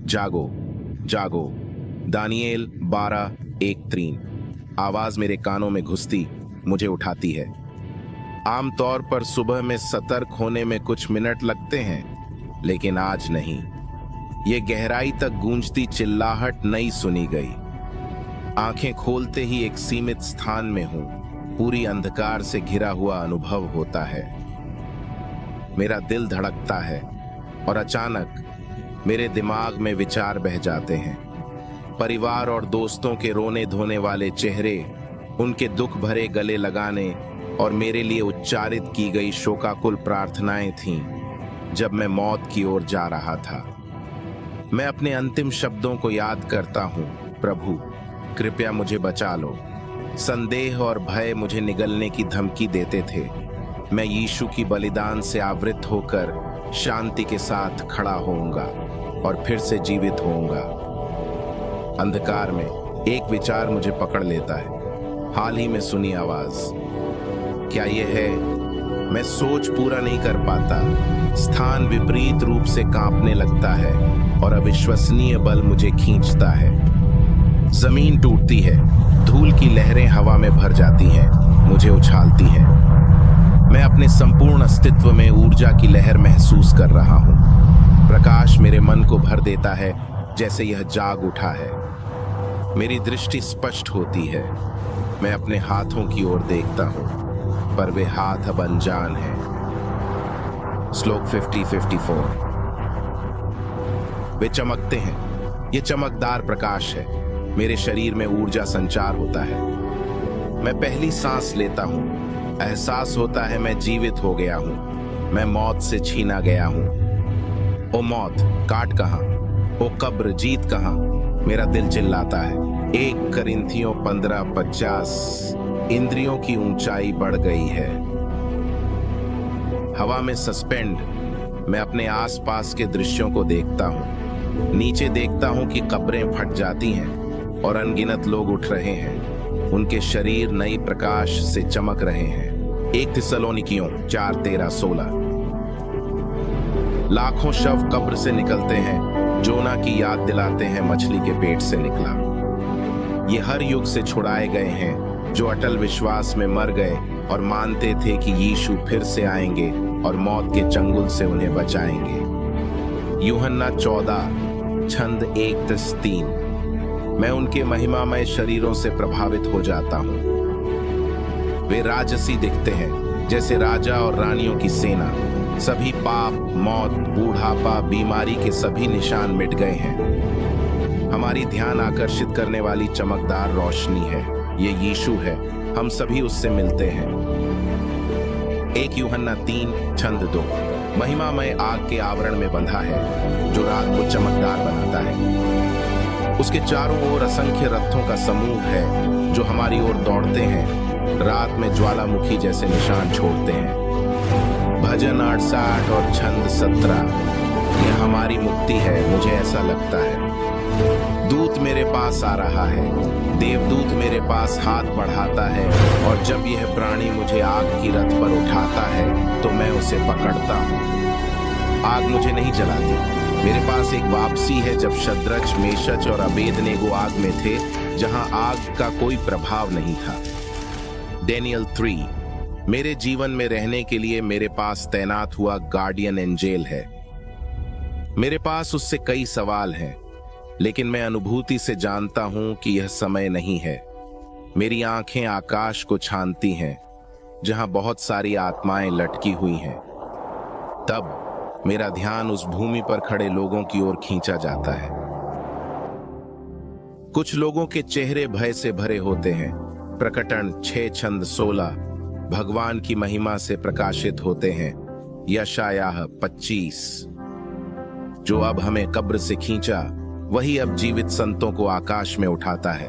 जागो, जागो। दानिएल 12:1-3। आवाज मेरे कानों में घुसती मुझे उठाती है। आमतौर पर सुबह में सतर्क होने में कुछ मिनट लगते हैं, लेकिन आज नहीं। ये गहराई तक गूंजती चिल्लाहट नई सुनी गई। आंखें खोलते ही एक सीमित स्थान में हूं, पूरी अंधकार से घिरा हुआ अनुभव होता है। मेरा दिल धड़कता है और अचानक मेरे दिमाग में विचार बह जाते हैं। परिवार और दोस्तों के रोने धोने वाले चेहरे, उनके दुख भरे गले लगाने और मेरे लिए उच्चारित की गई शोकाकुल प्रार्थनाएं थीं जब मैं मौत की ओर जा रहा था। मैं अपने अंतिम शब्दों को याद करता हूं, प्रभु कृपया मुझे बचा लो। संदेह और भय मुझे निगलने की धमकी देते थे। मैं यीशु की बलिदान से आवृत होकर शांति के साथ खड़ा होऊंगा और फिर से जीवित होऊंगा। अंधकार में एक विचार मुझे पकड़ लेता है, हाल ही में सुनी आवाज। क्या यह है? मैं सोच पूरा नहीं कर पाता। स्थान विपरीत रूप से कांपने लगता है और अविश्वसनीय बल मुझे खींचता है। जमीन टूटती है, धूल की लहरें हवा में भर जाती हैं, मुझे उछालती हैं। मैं अपने संपूर्ण अस्तित्व में ऊर्जा की लहर महसूस कर रहा हूं। प्रकाश मेरे मन को भर देता है, जैसे यह जाग उठा है। मेरी दृष्टि स्पष्ट होती है। मैं अपने हाथों की ओर देखता हूं, पर वे हाथ अब अनजान हैं। श्लोक 50-54। वे चमकते हैं। ये चमकदार प्रकाश है। मेरे शरीर में ऊर्जा संचार होता है। मैं पहली सांस लेता हूं। एहसास होता है मैं जीवित हो गया हूं। मैं मौत से छीना गया हूं। ओ मौत, काट कहां? ओ कब्र, जीत कहां? मेरा दिल चिल्लाता है। 1 करिन्थियों 15:50। इंद्रियों की ऊंचाई बढ़ गई है। हवा में सस्पेंड मैं अपने आसपास के दृश्यों को देखता हूं। नीचे देखता हूं कि कब्रें फट जाती हैं और अनगिनत लोग उठ रहे हैं। उनके शरीर नई प्रकाश से चमक रहे हैं। 1 थिस्सलुनीकियों 4:13-16। लाखों शव कब्र से निकलते हैं, जोना की याद दिलाते हैं मछली के पेट से निकला। ये हर युग से छुड़ाए गए हैं जो अटल विश्वास में मर गए और मानते थे कि यीशु फिर से आएंगे और मौत के चंगुल से उन्हें बचाएंगे। यूहन्ना 14 छंद 1-3। मैं उनके महिमामय शरीरों से प्रभावित हो जाता हूं। वे राजसी दिखते हैं, जैसे राजा और रानियों की सेना। सभी पाप, मौत, बूढ़ापा, बीमारी के सभी निशान मिट गए हैं। हमारी ध्यान आकर्षित करने वाली चमकदार रोशनी है। ये यीशु है। हम सभी उससे मिलते हैं। 1 यूहन्ना 3 छंद 2। महिमामय आग के आवरण में बंधा है, जो रात को चमकदार बनाता है। उसके चारों ओर असंख्य रथों का समूह है जो हमारी ओर दौड़ते हैं, रात में ज्वालामुखी जैसे निशान छोड़ते हैं। भजन 68 और छंद 17। यह हमारी मुक्ति है, मुझे ऐसा लगता है। दूत मेरे पास आ रहा है। देवदूत मेरे पास हाथ बढ़ाता है और जब यह प्राणी मुझे आग की रथ पर उठाता है तो मैं उसे पकड़ता हूँ। आग मुझे नहीं जलाती। मेरे पास एक वापसी है जब शद्रच, मेशच और अबेदनेगो आग में थे, जहां आग का कोई प्रभाव नहीं था। डेनियल 3। मेरे जीवन में रहने के लिए मेरे पास तैनात हुआ गार्डियन एंजेल है। मेरे पास उससे कई सवाल हैं, लेकिन मैं अनुभूति से जानता हूं कि यह समय नहीं है। मेरी आंखें आकाश को छानती हैं, जहां बहुत सारी आत्माएं लटकी हुई हैं। तब मेरा ध्यान उस भूमि पर खड़े लोगों की ओर खींचा जाता है। कुछ लोगों के चेहरे भय से भरे होते हैं। प्रकटन 6 छंद 16। भगवान की महिमा से प्रकाशित होते हैं। यशायाह 25। जो अब हमें कब्र से खींचा, वही अब जीवित संतों को आकाश में उठाता है।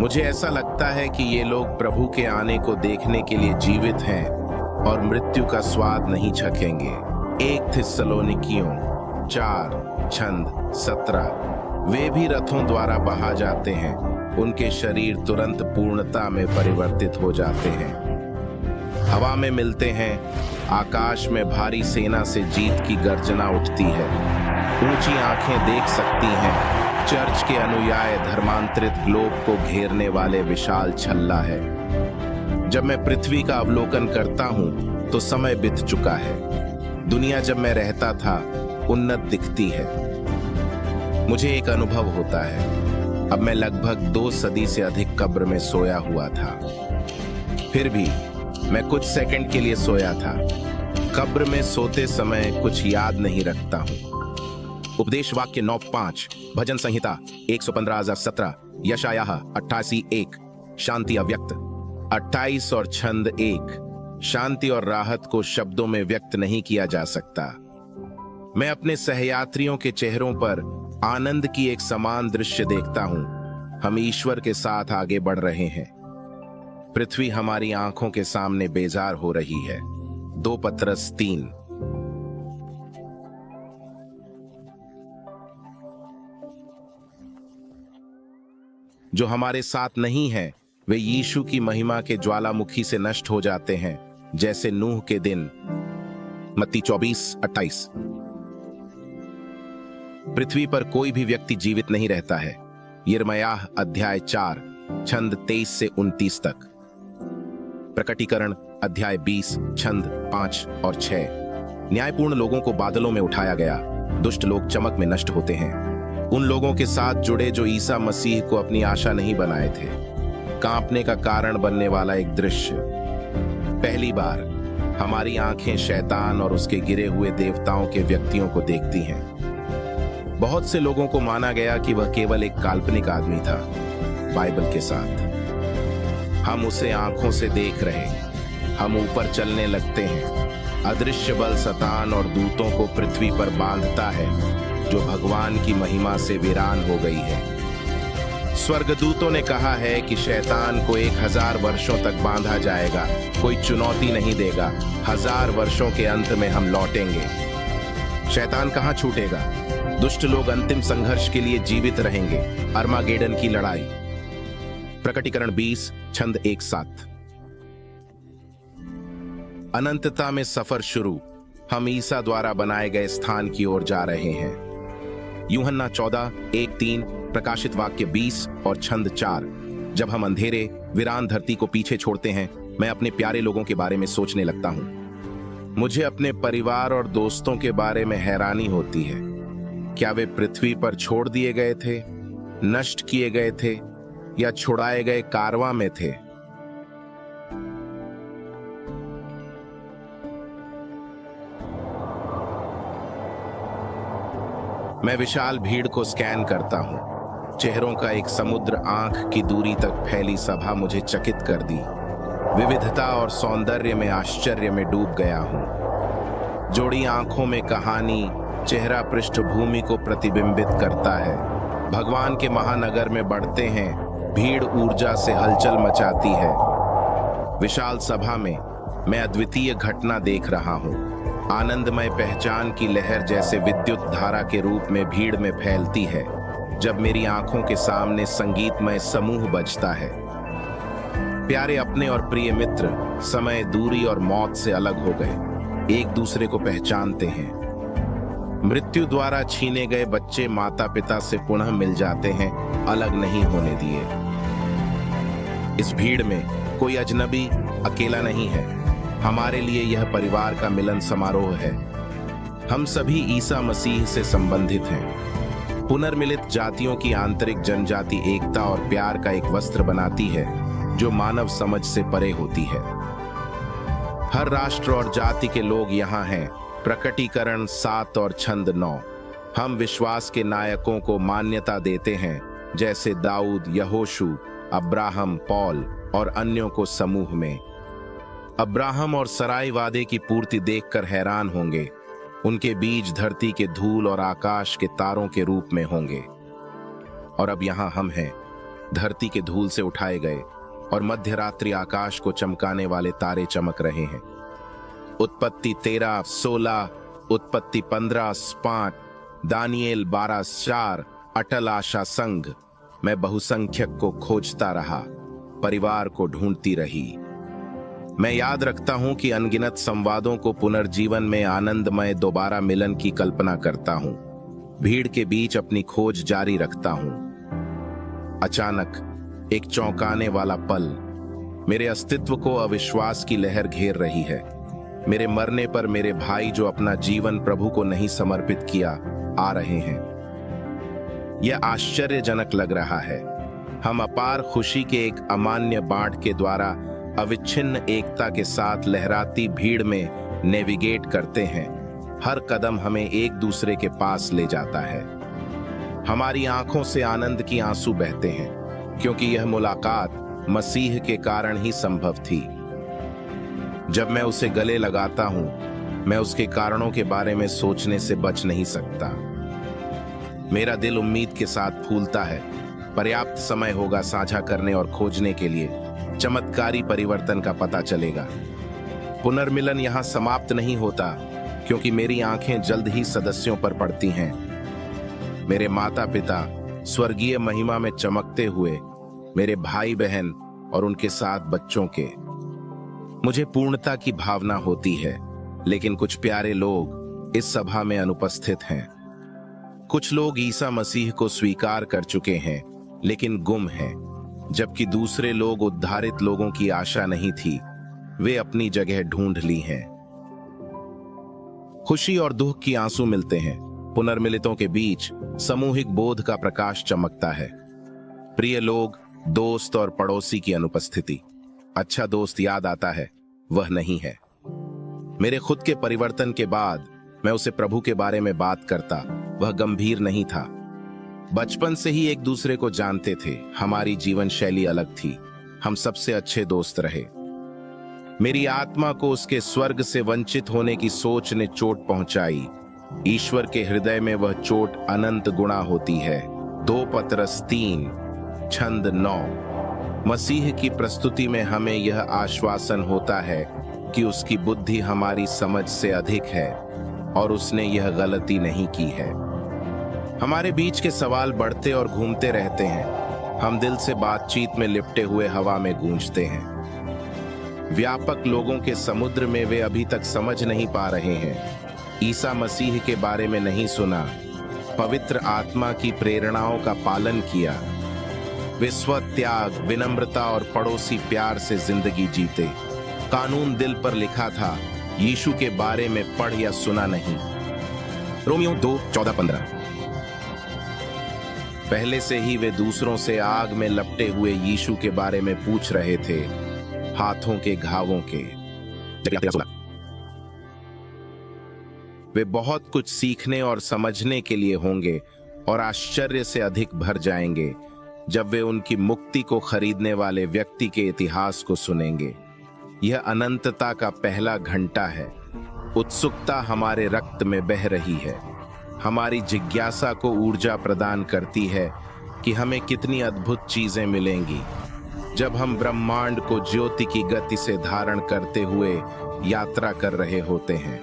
मुझे ऐसा लगता है कि ये लोग प्रभु के आने को देखने के लिए जीवित हैं और मृत्यु का स्वाद नहीं चखेंगे। 1 थिस्सलुनीकियों 4 छंद 17। वे भी रथों द्वारा बहा जाते हैं। उनके शरीर तुरंत पूर्णता में परिवर्तित हो जाते हैं। हवा में मिलते हैं। आकाश में भारी सेना से जीत की गर्जना उठती है। ऊंची आंखें देख सकती हैं चर्च के अनुयायी धर्मांतरित ग्लोब को घेरने वाले विशाल छल्ला है। जब मैं पृथ्वी का अवलोकन करता हूं तो समय बीत चुका है। दुनिया जब मैं रहता था उन्नत दिखती है। मुझे एक अनुभव होता है, अब मैं लगभग 2 सदी से अधिक कब्र में सोया हुआ था। फिर भी मैं कुछ सेकंड के लिए सोया था। कब्र में सोते समय कुछ याद नहीं रखता हूं। उपदेश वाक्य 9:5, भजन संहिता 115,017, यशायाह 88:1, शांति अव्यक्त 28 और छंद 1। शांति और राहत को शब्दों में व्यक्त नहीं किया जा सकता। मैं अपने सहयात्रियों के चेहरों पर आनंद की एक समान दृश्य देखता हूं। हम ईश्वर के साथ आगे बढ़ रहे हैं। पृथ्वी हमारी आंखों के सामने बेजार हो रही है। 2 पत्रस 3। जो हमारे साथ नहीं हैं, वे यीशु की महिमा के ज्वालामुखी से नष्ट हो जाते हैं, जैसे नूह के दिन। मत्ती 24:28। पृथ्वी पर कोई भी व्यक्ति जीवित नहीं रहता है। यिर्मयाह अध्याय 4, छंद 23 से 29 तक। प्रकटीकरण अध्याय 20, छंद 5 और 6। न्यायपूर्ण लोगों को बादलों में उठाया गया। दुष्ट लोग चमक में नष्ट होते हैं। उन लोगों के साथ जुड़े जो ईसा मसीह को अपनी आशा नहीं बनाए थे। कांपने का कारण बनने वाला एक दृश्य। पहली बार हमारी आंखें शैतान और उसके गिरे हुए देवताओं के व्यक्तियों को देखती हैं। बहुत से लोगों को माना गया कि वह केवल एक काल्पनिक आदमी था बाइबल के साथ। हम उसे आंखों से देख रहे हैं। हम ऊपर चलने लगते हैं। अदृश्य बल शैतान और दूतों को पृथ्वी पर बांधता है, जो भगवान की महिमा से वीरान हो गई है। स्वर्गदूतों ने कहा है कि शैतान को 1000 वर्षों तक बांधा जाएगा। कोई चुनौती नहीं देगा। 1000 वर्षों के अंत में हम लौटेंगे। शैतान कहां छूटेगा? दुष्ट लोग अंतिम संघर्ष के लिए जीवित रहेंगे। अर्मागेडन की लड़ाई। प्रकटीकरण 20, छंद 1-7। अनंतता में सफर शुरू। हम ईसा द्वारा बनाए गए स्थान की ओर जा रहे हैं। यूहन्ना 14:1-3, प्रकाशित वाक्य 20 और छंद 4। जब हम अंधेरे वीरान धरती को पीछे छोड़ते हैं, मैं अपने प्यारे लोगों के बारे में सोचने लगता हूं। मुझे अपने परिवार और दोस्तों के बारे में हैरानी होती है। क्या वे पृथ्वी पर छोड़ दिए गए थे, नष्ट किए गए थे, या छुड़ाए गए कारवां में थे? मैं विशाल भीड़ को स्कैन करता हूं। चेहरों का एक समुद्र आंख की दूरी तक फैली सभा मुझे चकित कर दी। विविधता और सौंदर्य में आश्चर्य में डूब गया हूं। जोड़ी आंखों में कहानी, चेहरा पृष्ठभूमि को प्रतिबिंबित करता है। भगवान के महानगर में बढ़ते हैं। भीड़ ऊर्जा से हलचल मचाती है। विशाल सभा में मैं अद्वितीय घटना देख रहा हूं। आनंदमय पहचान की लहर जैसे विद्युत धारा के रूप में भीड़ में फैलती है जब मेरी आंखों के सामने संगीतमय समूह बजता है। प्यारे अपने और प्रिय मित्र समय, दूरी और मौत से अलग हो गए, एक दूसरे को पहचानते हैं। मृत्यु द्वारा छीने गए बच्चे माता पिता से पुनः मिल जाते हैं, अलग नहीं होने दिए। इस भीड़ में कोई अजनबी अकेला नहीं है। हमारे लिए यह परिवार का मिलन समारोह है। हम सभी ईसा मसीह से संबंधित हैं। पुनर्मिलित जातियों की आंतरिक जनजाति एकता और प्यार का एक वस्त्र बनाती है जो मानव समझ से परे होती है। हर राष्ट्र और जाति के लोग यहाँ हैं। प्रकटीकरण 7 और छंद 9। हम विश्वास के नायकों को मान्यता देते हैं, जैसे दाऊद, यहोशू, अब्राहम, पौल और अन्यों को समूह में। अब्राहम और सराई वादे की पूर्ति देखकर हैरान होंगे। उनके बीज धरती के धूल और आकाश के तारों के रूप में होंगे। और अब यहाँ हम हैं, धरती के धूल से उठाए गए, और मध्यरात्रि आकाश को चमकाने वाले तारे चमक रहे हैं। उत्पत्ति 13:16, उत्पत्ति 15:5, दानियेल 12:4, अटल आशा संघ। मैं बहुसंख्यक को खोजता रहा, परिवार को ढूंढती रही। मैं याद रखता हूं कि अनगिनत संवादों को पुनर्जीवन में आनंदमय दोबारा मिलन की कल्पना करता हूं। भीड़ के बीच अपनी खोज जारी रखता हूं। अचानक एक चौंकाने वाला पल, मेरे अस्तित्व को अविश्वास की लहर घेर रही है। मेरे मरने पर मेरे भाई जो अपना जीवन प्रभु को नहीं समर्पित किया, आ रहे हैं। यह आश्चर्यजनक लग रहा है। हम अपार खुशी के एक अमान्य बाढ़ के द्वारा अविच्छिन्न एकता के साथ लहराती भीड़ में नेविगेट करते हैं। हर कदम हमें एक दूसरे के पास ले जाता है। हमारी आंखों से आनंद की आंसू बहते हैं, क्योंकि यह मुलाकात मसीह के कारण ही संभव थी। जब मैं उसे गले लगाता हूं, मैं उसके कारणों के बारे में सोचने से बच नहीं सकता। मेरा दिल उम्मीद के साथ फूलता है। पर्याप्त समय होगा साझा करने और खोजने के लिए। चमत्कारी परिवर्तन का पता चलेगा। पुनर्मिलन यहां समाप्त नहीं होता, क्योंकि मेरी आंखें जल्द ही सदस्यों पर पड़ती हैं। मेरे माता पिता स्वर्गीय महिमा में चमकते हुए, मेरे भाई बहन और उनके साथ बच्चों के। मुझे पूर्णता की भावना होती है, लेकिन कुछ प्यारे लोग इस सभा में अनुपस्थित हैं। कुछ लोग ईसा मसीह को स्वीकार कर चुके हैं, लेकिन गुम हैं, जबकि दूसरे लोग उद्धारित लोगों की आशा नहीं थी, वे अपनी जगह ढूंढ ली हैं। खुशी और दुख की आंसू मिलते हैं। पुनर्मिलितों के बीच सामूहिक बोध का प्रकाश चमकता है। प्रिय लोग, दोस्त और पड़ोसी की अनुपस्थिति। अच्छा दोस्त याद आता है, वह नहीं है। मेरे खुद के परिवर्तन के बाद मैं उसे प्रभु के बारे में बात करता, वह गंभीर नहीं था। बचपन से ही एक दूसरे को जानते थे। हमारी जीवन शैली अलग थी। हम सबसे अच्छे दोस्त रहे। मेरी आत्मा को उसके स्वर्ग से वंचित होने की सोच ने चोट पहुंचाई। ईश्वर के हृदय में वह चोट अनंत गुणा होती है। 2 पतरस 3 छंद 9। मसीह की प्रस्तुति में हमें यह आश्वासन होता है कि उसकी बुद्धि हमारी समझ से अधिक है और उसने यह गलती नहीं की है। हमारे बीच के सवाल बढ़ते और घूमते रहते हैं। हम दिल से बातचीत में लिपटे हुए हवा में गूंजते हैं। व्यापक लोगों के समुद्र में वे अभी तक समझ नहीं पा रहे हैं। ईसा मसीह के बारे में नहीं सुना, पवित्र आत्मा की प्रेरणाओं का पालन किया। वे स्वत्याग, विनम्रता और पड़ोसी प्यार से जिंदगी जीते। कानून दिल पर लिखा था, यीशु के बारे में पढ़ या सुना नहीं। रोमियो 2:14-15। पहले से ही वे दूसरों से आग में लपटे हुए यीशु के बारे में पूछ रहे थे, हाथों के घावों के। वे बहुत कुछ सीखने और समझने के लिए होंगे और आश्चर्य से अधिक भर जाएंगे जब वे उनकी मुक्ति को खरीदने वाले व्यक्ति के इतिहास को सुनेंगे। यह अनंतता का पहला घंटा है। उत्सुकता हमारे रक्त में बह रही है। हमारी जिज्ञासा को ऊर्जा प्रदान करती है कि हमें कितनी अद्भुत चीजें मिलेंगी जब हम ब्रह्मांड को ज्योति की गति से धारण करते हुए यात्रा कर रहे होते हैं।